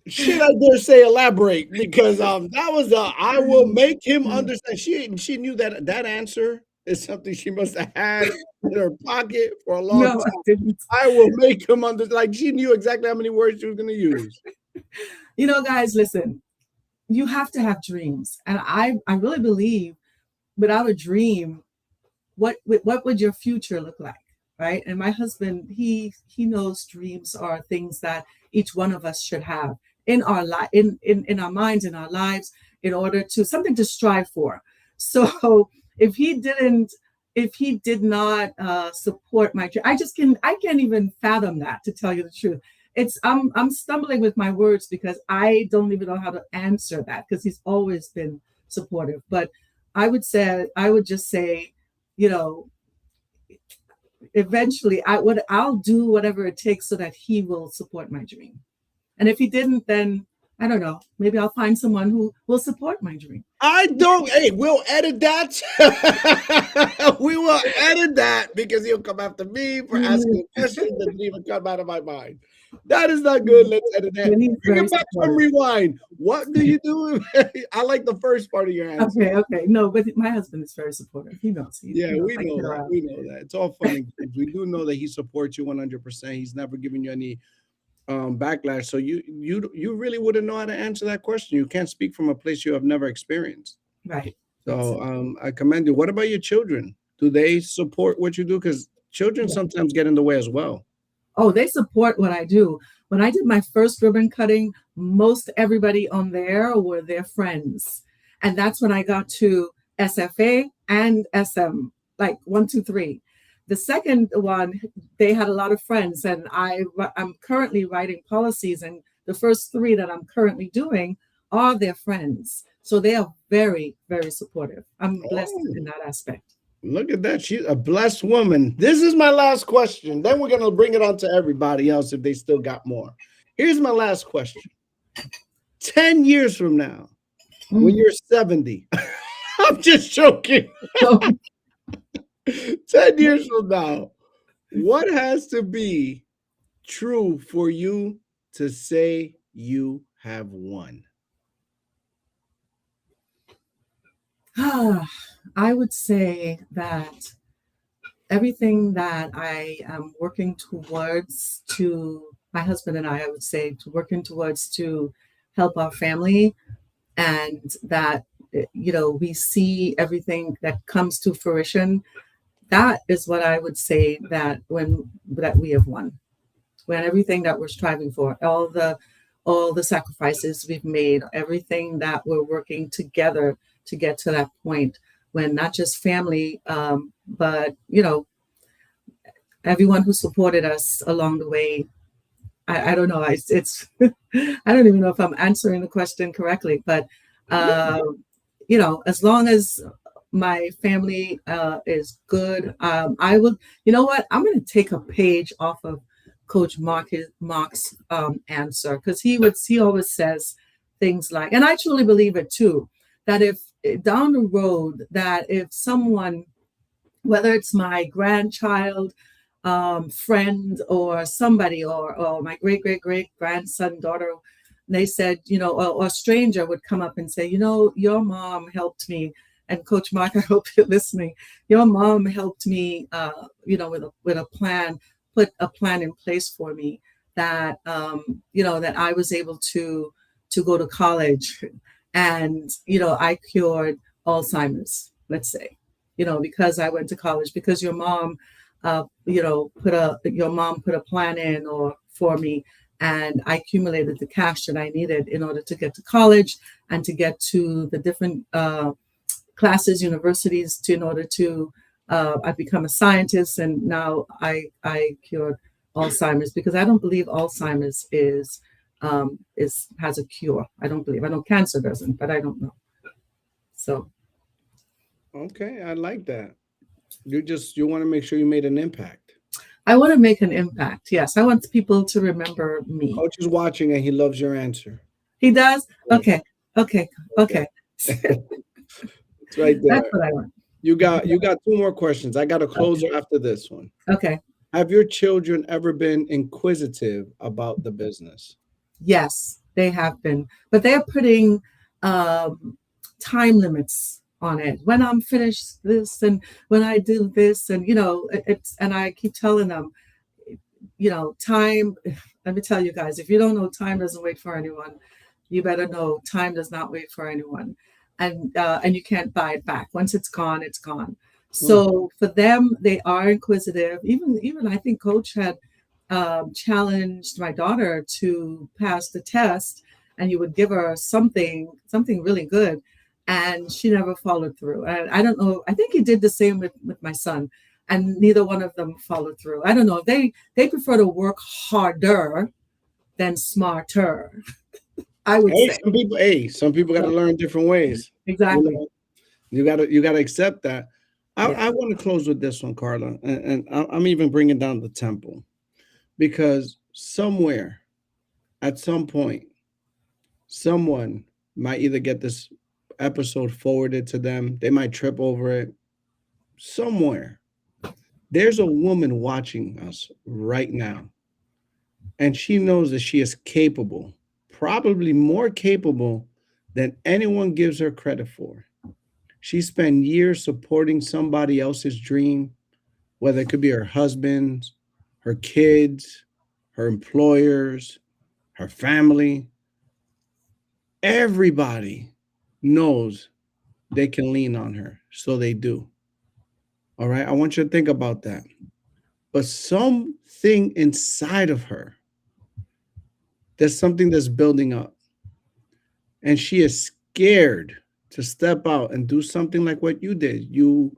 Should I dare say elaborate? Because that was I will make him understand. She knew that answer is something she must have had in her pocket for a long time. I didn't. I will make him understand. Like she knew exactly how many words she was going to use. Guys, listen. You have to have dreams, and I really believe without a dream, what would your future look like, right? And my husband, he knows dreams are things that each one of us should have in our in our minds, in our lives, in order to something to strive for. So if he did not support my dream, I can't even fathom that, to tell you the truth. I'm stumbling with my words because I don't even know how to answer that, because he's always been supportive. But I would just say, eventually I'll do whatever it takes so that he will support my dream. And if he didn't, then I don't know, maybe I'll find someone who will support my dream. We'll edit that. We will edit that because he'll come after me for asking a question that didn't even come out of my mind. That is not good. Let's edit that. Bring it back from rewind. What do you do? I like the first part of your answer. Okay. No, but my husband is very supportive. He knows. We know that. We know that. It's all funny. We do know that he supports you 100%. He's never given you any backlash. So you really wouldn't know how to answer that question. You can't speak from a place you have never experienced. Right. So I commend you. What about your children? Do they support what you do? Because children sometimes get in the way as well. Oh, they support what I do. When I did my first ribbon cutting, most everybody on there were their friends. And that's when I got to SFA and SM, like 1, 2, 3. The second one, they had a lot of friends, and I'm currently writing policies, and the first three that I'm currently doing are their friends. So they are very, very supportive. I'm blessed Oh, in that aspect. look at that. She's a blessed woman. This is my last question. Then we're going to bring it on to everybody else if they still got more. Here's my last question. 10 years from now, when you're 70, I'm just joking. 10 years from now, what has to be true for you to say you have won? I would say that everything that I am working towards to my husband and I would say to working towards to help our family, and that we see everything that comes to fruition. That is what I would say that we have won. When everything that we're striving for, all the sacrifices we've made, everything that we're working together to get to that point, when not just family, but everyone who supported us along the way. I don't know. It's I don't even know if I'm answering the question correctly, but uh, as long as my family is good, I will. You know what? I'm going to take a page off of Coach Mark's answer, because he always says things like, and I truly believe it too, that if down the road, that if someone, whether it's my grandchild, friend, or somebody, or my great grandson, daughter, they said, or a stranger would come up and say, your mom helped me. And Coach Mark, I hope you're listening. Your mom helped me, with a plan, put a plan in place for me that, that I was able to go to college, and, I cured Alzheimer's, let's say, because I went to college, because your mom, put a plan in or for me, and I accumulated the cash that I needed in order to get to college and to get to the different classes, universities, in order to I've become a scientist, and now I cured Alzheimer's, because I don't believe Alzheimer's is has a cure. I don't believe. I know cancer doesn't, but I don't know. So Okay, I like that. You want to make sure you made an impact. I want to make an impact. Yes, I want people to remember me. Coach is watching and he loves your answer. He does? Yes. Okay. It's right there. That's what I want. You got two more questions. I got a closer after this one. Okay. Have your children ever been inquisitive about the business? Yes, they have been, but they're putting time limits on it. When I'm finished this, and when I do this, and and I keep telling them, time. Let me tell you guys, if you don't know, time doesn't wait for anyone. You better know time does not wait for anyone, and you can't buy it back. Once it's gone, it's gone. So for them, they are inquisitive. Even I think Coach had challenged my daughter to pass the test, and you would give her something really good, and she never followed through. And I don't know. I think he did the same with my son, and neither one of them followed through. I don't know. They prefer to work harder than smarter. I would say. Some people got to learn different ways. Exactly. You gotta accept that. I want to close with this one, Carla, and I'm even bringing down the tempo, because somewhere, at some point, someone might either get this episode forwarded to them, they might trip over it. Somewhere, there's a woman watching us right now, and she knows that she is capable, probably more capable than anyone gives her credit for. She spent years supporting somebody else's dream, whether it could be her husband, her kids, her employers, her family. Everybody knows they can lean on her, so they do. All right, I want you to think about that. But something inside of her, there's something that's building up, and she is scared to step out and do something like what you did. You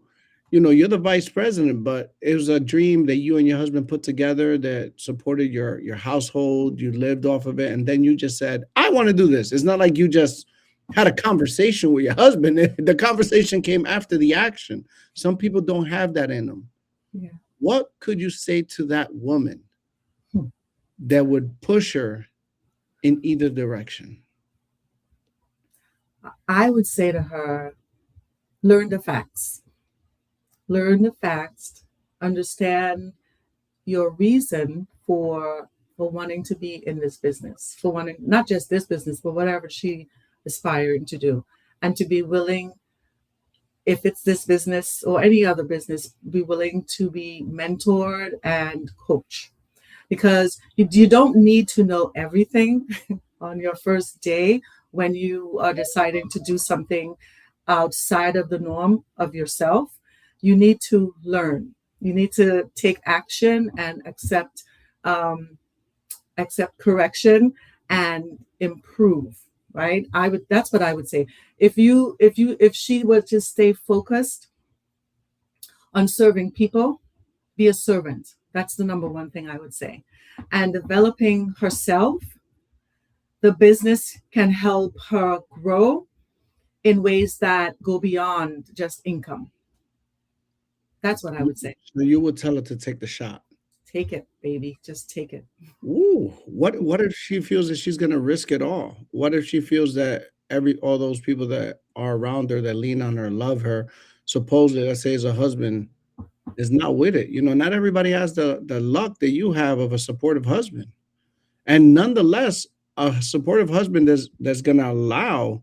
you're the vice president, but it was a dream that you and your husband put together that supported your household. You lived off of it, and then you just said, "I want to do this." It's not like you just had a conversation with your husband. The conversation came after the action. Some people don't have that in them. Yeah. What could you say to that woman Hmm. that would push her in either direction? I would say to her, learn the facts. Learn the facts, understand your reason for wanting to be in this business, for wanting not just this business, but whatever she aspiring to do, and to be willing, if it's this business or any other business, be willing to be mentored and coached, because you don't need to know everything on your first day when you are deciding to do something outside of the norm of yourself. You need to learn. You need to take action and um, accept correction and improve. Right? I would. That's what I would say. If she was to stay focused on serving people, be a servant. That's the number one thing I would say. And developing herself, the business can help her grow in ways that go beyond just income. That's what I would say. So you would tell her to take the shot. Take it, baby. Just take it. Ooh, what if she feels that she's gonna risk it all? What if she feels that all those people that are around her that lean on her, love her, supposedly, let's say, as a husband, is not with it? Not everybody has the luck that you have of a supportive husband. And nonetheless, a supportive husband that's gonna allow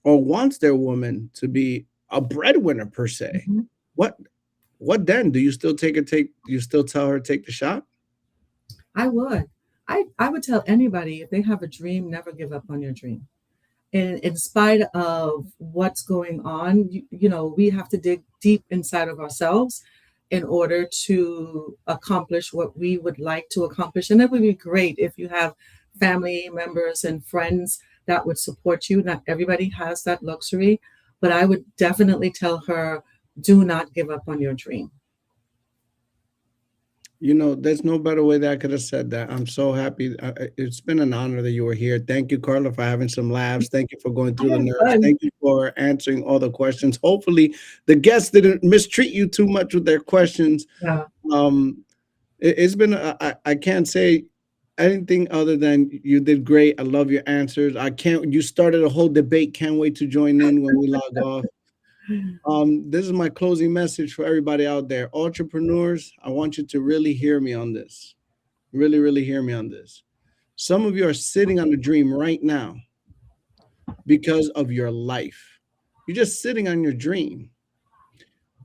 or wants their woman to be a breadwinner per se. Mhm. What what then? Do you still do you still tell her take the shot? I would. I would tell anybody, if they have a dream, never give up on your dream. In spite of what's going on, we have to dig deep inside of ourselves in order to accomplish what we would like to accomplish. And it would be great if you have family members and friends that would support you. Not everybody has that luxury, but I would definitely tell her, do not give up on your dream. There's no better way that I could have said that. I'm so happy. It's been an honor that you were here. Thank you, Carla, for having some laughs. Thank you for going I through the had nerves. fun. Thank you for answering all the questions. Hopefully, the guests didn't mistreat you too much with their questions. Yeah. Um, it's been, I can't say anything other than you did great. I love your answers. You started a whole debate. Can't wait to join in when we log off. This is my closing message for everybody out there. Entrepreneurs, I want you to really hear me on this. Really, really hear me on this. Some of you are sitting on a dream right now because of your life. You're just sitting on your dream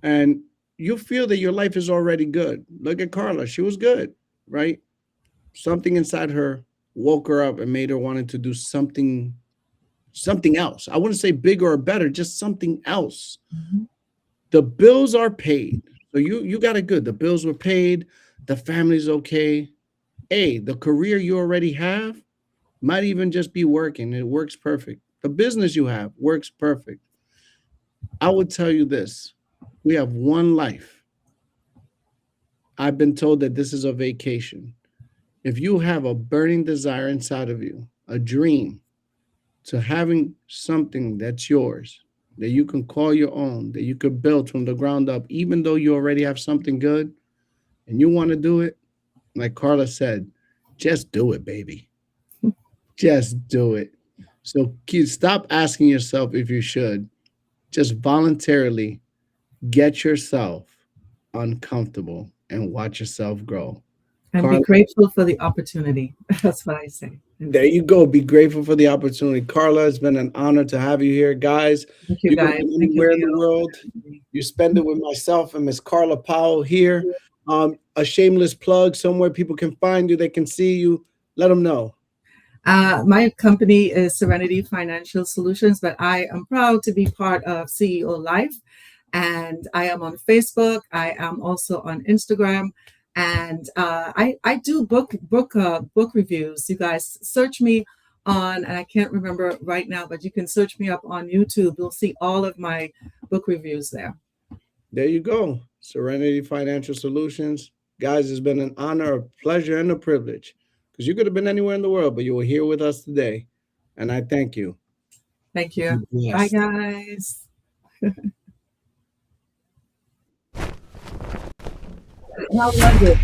and you feel that your life is already good. Look at Carla. She was good, right? Something inside her woke her up and made her wanting to do something else. I wouldn't say bigger or better, just something else. Mhm. The bills are paid. So you got it good. The bills were paid, the family's okay. Hey, the career you already have might even just be working. It works perfect. The business you have works perfect. I would tell you this. We have one life. I've been told that this is a vacation. If you have a burning desire inside of you, a dream, to having something that's yours, that you can call your own, that you could build from the ground up, even though you already have something good and you want to do it, like Carla said, just do it, baby. Just do it. So stop asking yourself if you should. Just voluntarily get yourself uncomfortable and watch yourself grow. And be Carla, grateful for the opportunity. That's what I say. there you go. Be grateful for the opportunity. Carla, it's been an honor to have you here. Guys, Thank you, you can guys. be Thank you, anywhere in the Leo. world. You spend it with myself and Miss Carla Powell here. A shameless plug somewhere people can find you, they can see you. Let them know. My company is Serenity Financial Solutions, but I am proud to be part of CEO Life. And I am on Facebook. I am also on Instagram. And I do book reviews. You guys search me on, and I can't remember right now, but you can search me up on YouTube. You'll see all of my book reviews there. There you go. Serenity Financial Solutions. Guys, it's been an honor, a pleasure, and a privilege because you could have been anywhere in the world, but you were here with us today. And I thank you. Thank you. Bye, guys. How was it?